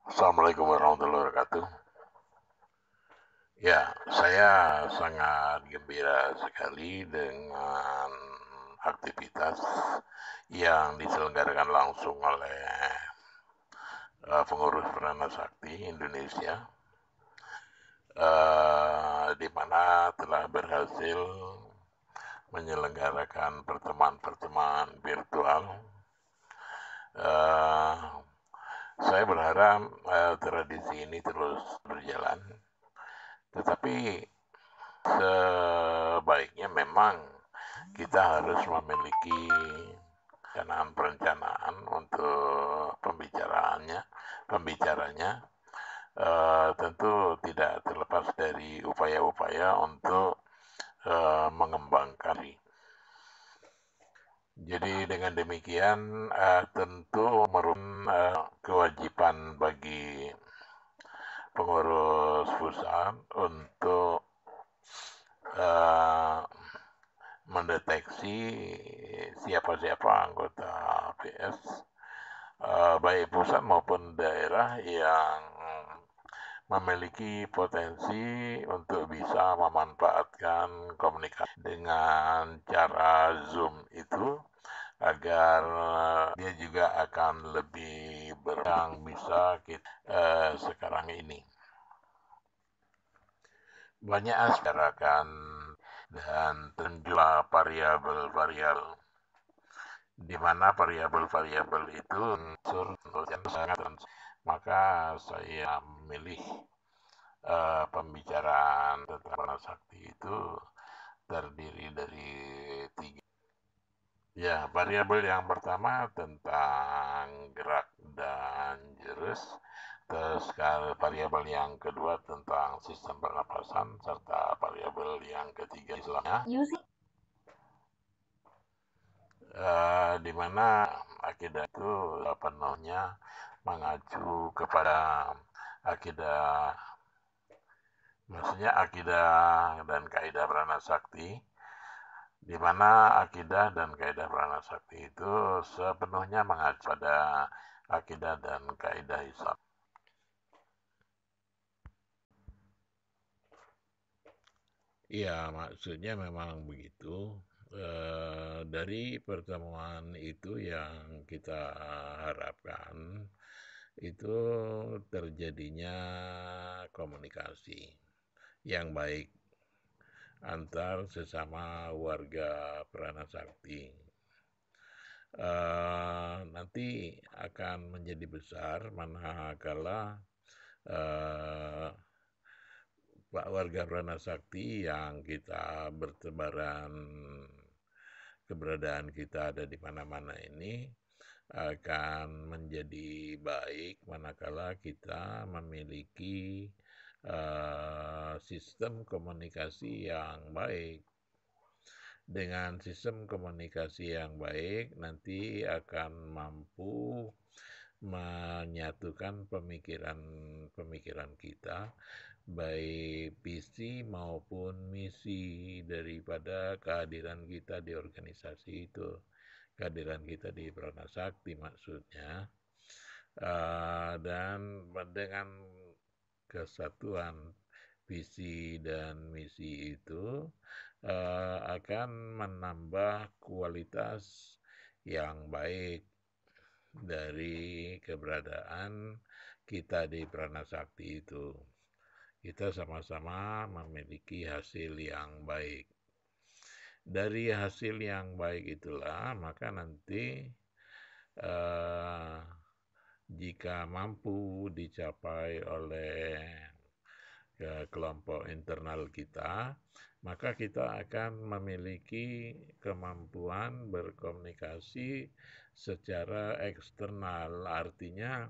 Assalamualaikum warahmatullahi wabarakatuh. Ya, saya sangat gembira sekali dengan aktivitas yang diselenggarakan langsung oleh pengurus Prana Sakti Indonesia, di mana telah berhasil menyelenggarakan pertemuan-pertemuan virtual. Eh, saya berharap tradisi ini terus berjalan, tetapi sebaiknya memang kita harus memiliki perencanaan untuk pembicaranya, tentu tidak terlepas dari upaya-upaya untuk mengembangkan diri. Jadi dengan demikian tentu merupakan kewajiban bagi pengurus pusat untuk uh, mendeteksi siapa-siapa anggota PS, baik pusat maupun daerah yang memiliki potensi untuk bisa memanfaatkan komunikasi dengan cara Zoom itu, agar dia juga akan lebih berkembang bisa kita sekarang ini. Banyak aspek dan tentulah variabel-variabel, di mana variabel-variabel itu unsur yang sangat, maka saya memilih pembicaraan tentang sakti itu terdiri dari 3. Ya, variabel yang pertama tentang gerak dan jurus, terus variabel yang kedua tentang sistem pernapasan, serta variabel yang ketiga Islamnya, di mana akidah itu penuhnya mengacu kepada akidah, maksudnya akidah dan kaidah Prana Sakti, di mana akidah dan kaidah Prana Sakti itu sepenuhnya mengacu pada akidah dan kaidah Islam. Iya, maksudnya memang begitu. Dari pertemuan itu yang kita harapkan itu terjadinya komunikasi yang baik antar sesama warga Prana Sakti. Nanti akan menjadi besar manakala warga Prana Sakti yang kita bertebaran, keberadaan kita ada di mana-mana ini akan menjadi baik manakala kita memiliki sistem komunikasi yang baik. Dengan sistem komunikasi yang baik, nanti akan mampu menyatukan pemikiran kita, baik visi maupun misi daripada kehadiran kita di organisasi itu, kehadiran kita di Prana Sakti maksudnya. Dan dengan kesatuan visi dan misi itu akan menambah kualitas yang baik dari keberadaan kita di Prana Sakti itu. Kita sama-sama memiliki hasil yang baik. Dari hasil yang baik itulah maka nanti jika mampu dicapai oleh kelompok internal kita, maka kita akan memiliki kemampuan berkomunikasi secara eksternal. Artinya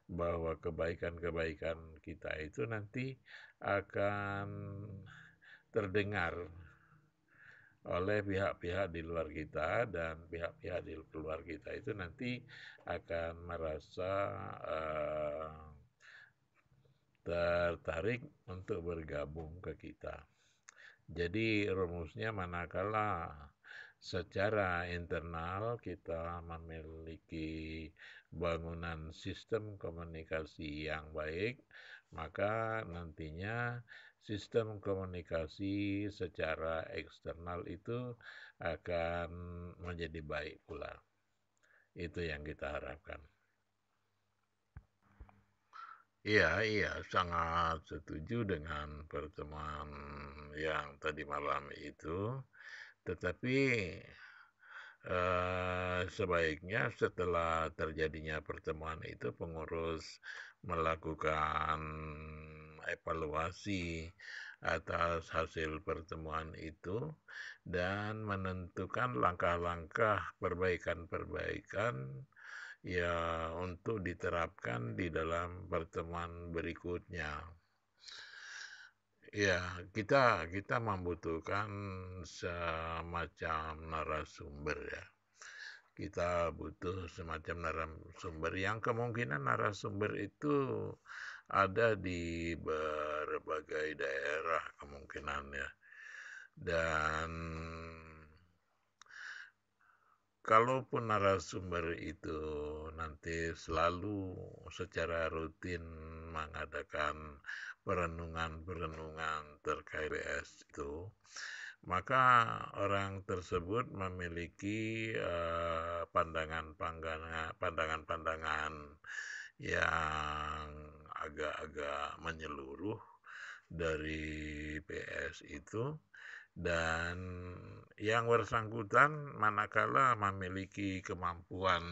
bahwa kebaikan-kebaikan kita itu nanti akan terdengar oleh pihak-pihak di luar kita, dan pihak-pihak di luar kita itu nanti akan merasa tertarik untuk bergabung ke kita. Jadi rumusnya manakala secara internal kita memiliki bangunan sistem komunikasi yang baik, maka nantinya sistem komunikasi secara eksternal itu akan menjadi baik pula. Itu yang kita harapkan. Iya, sangat setuju dengan pertemuan yang tadi malam itu. Tetapi sebaiknya setelah terjadinya pertemuan itu pengurus melakukan evaluasi atas hasil pertemuan itu dan menentukan langkah-langkah perbaikan-perbaikan ya untuk diterapkan di dalam pertemuan berikutnya. Ya, kita membutuhkan semacam narasumber ya. Kita butuh semacam narasumber yang kemungkinan narasumber itu ada di berbagai daerah kemungkinannya. Dan kalaupun narasumber itu nanti selalu secara rutin mengadakan perenungan-perenungan terkait PS itu, maka orang tersebut memiliki pandangan-pandangan yang agak-agak menyeluruh dari PS itu, dan yang bersangkutan manakala memiliki kemampuan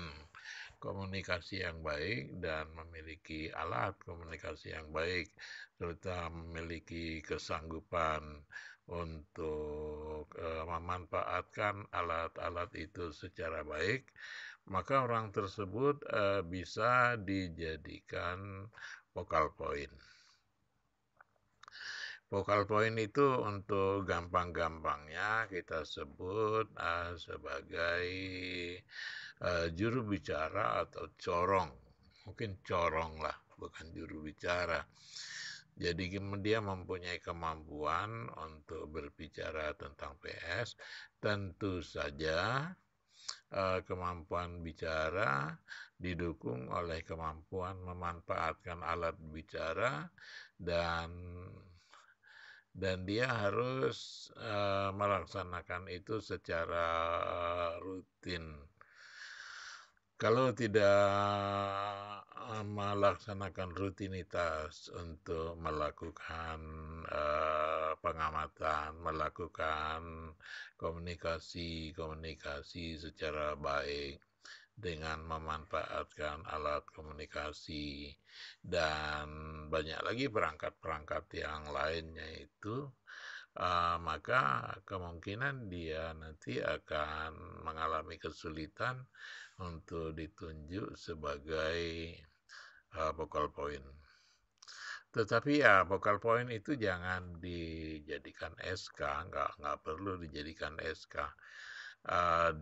komunikasi yang baik dan memiliki alat komunikasi yang baik serta memiliki kesanggupan untuk memanfaatkan alat-alat itu secara baik, maka orang tersebut bisa dijadikan focal point. Focal point itu untuk gampang-gampangnya kita sebut sebagai juru bicara atau corong. Mungkin corong lah, bukan juru bicara. Jadi dia mempunyai kemampuan untuk berbicara tentang PS. Tentu saja kemampuan bicara didukung oleh kemampuan memanfaatkan alat bicara dan dia harus melaksanakan itu secara rutin. Kalau tidak melaksanakan rutinitas untuk melakukan pengamatan, melakukan komunikasi secara baik dengan memanfaatkan alat komunikasi dan banyak lagi perangkat-perangkat yang lainnya itu, maka kemungkinan dia nanti akan mengalami kesulitan untuk ditunjuk sebagai focal point. Tetapi ya focal point itu jangan dijadikan SK, nggak perlu dijadikan SK.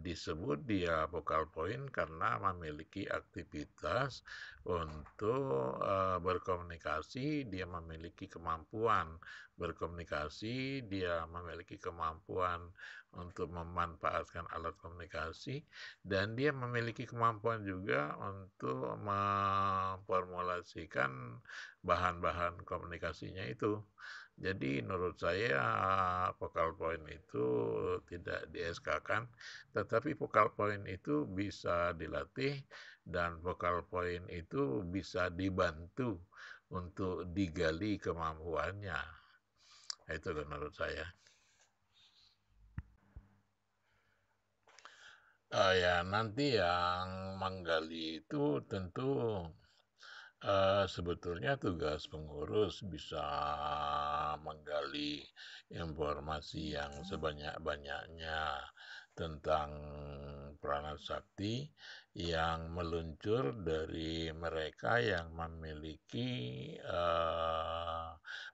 Disebut dia focal point karena memiliki aktivitas untuk berkomunikasi, dia memiliki kemampuan berkomunikasi, dia memiliki kemampuan untuk memanfaatkan alat komunikasi, dan dia memiliki kemampuan juga untuk memformulasikan bahan-bahan komunikasinya itu. Jadi menurut saya focal point itu tidak di-SK-kan, tetapi focal point itu bisa dilatih dan focal point itu bisa dibantu untuk digali kemampuannya. Itu menurut saya. Ya nanti yang menggali itu tentu sebetulnya tugas pengurus bisa menggali informasi yang sebanyak-banyaknya tentang peranan sakti yang meluncur dari mereka yang memiliki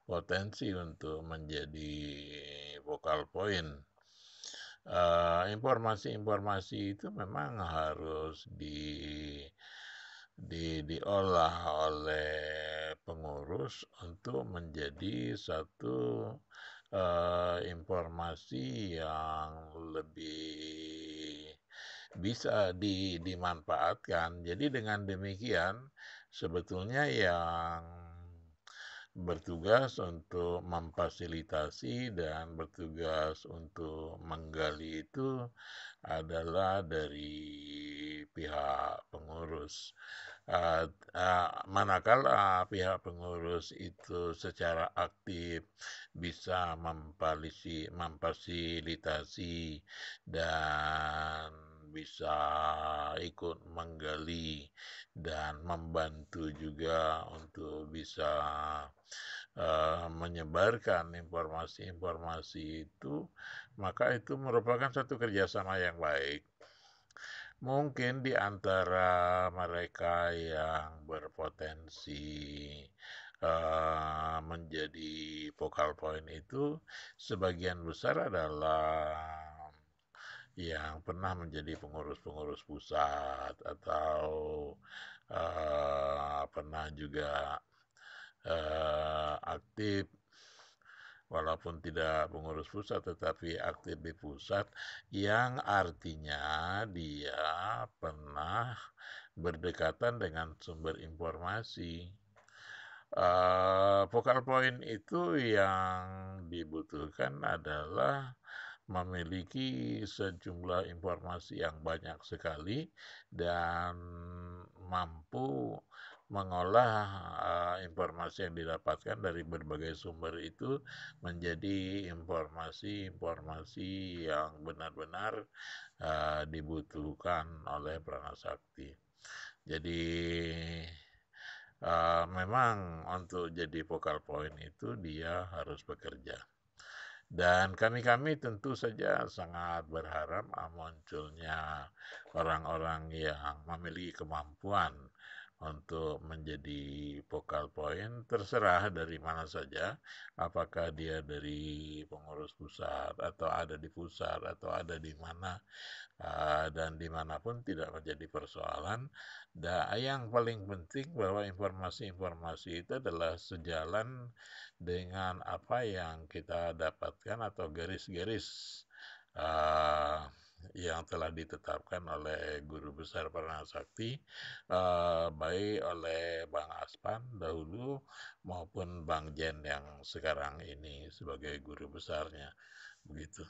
potensi untuk menjadi focal point. Informasi-informasi itu memang harus diolah oleh pengurus untuk menjadi satu informasi yang lebih bisa dimanfaatkan. Jadi dengan demikian sebetulnya yang bertugas untuk memfasilitasi dan bertugas untuk menggali itu adalah dari pihak pengurus. Manakala pihak pengurus itu secara aktif bisa memfasilitasi dan bisa ikut menggali dan membantu juga untuk bisa menyebarkan informasi-informasi itu, maka itu merupakan satu kerjasama yang baik. Mungkin di antara mereka yang berpotensi menjadi focal point itu, sebagian besar adalah yang pernah menjadi pengurus-pengurus pusat atau pernah juga aktif walaupun tidak pengurus pusat tetapi aktif di pusat, yang artinya dia pernah berdekatan dengan sumber informasi. Focal point itu yang dibutuhkan adalah memiliki sejumlah informasi yang banyak sekali dan mampu mengolah informasi yang didapatkan dari berbagai sumber itu menjadi informasi-informasi yang benar-benar dibutuhkan oleh Pranasakti. Jadi memang untuk jadi focal point itu dia harus bekerja. Dan kami tentu saja sangat berharap munculnya orang-orang yang memiliki kemampuan untuk menjadi focal point, terserah dari mana saja, apakah dia dari pengurus pusat atau ada di pusat atau ada di mana, dan dimanapun tidak menjadi persoalan. Dan yang paling penting bahwa informasi-informasi itu adalah sejalan dengan apa yang kita dapatkan atau garis-garis yang telah ditetapkan oleh Guru Besar Pranasakti, baik oleh Bang Aspan dahulu maupun Bang Jen yang sekarang ini sebagai guru besarnya. Begitu.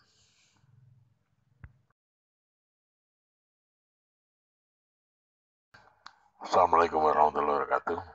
Assalamualaikum warahmatullahi wabarakatuh.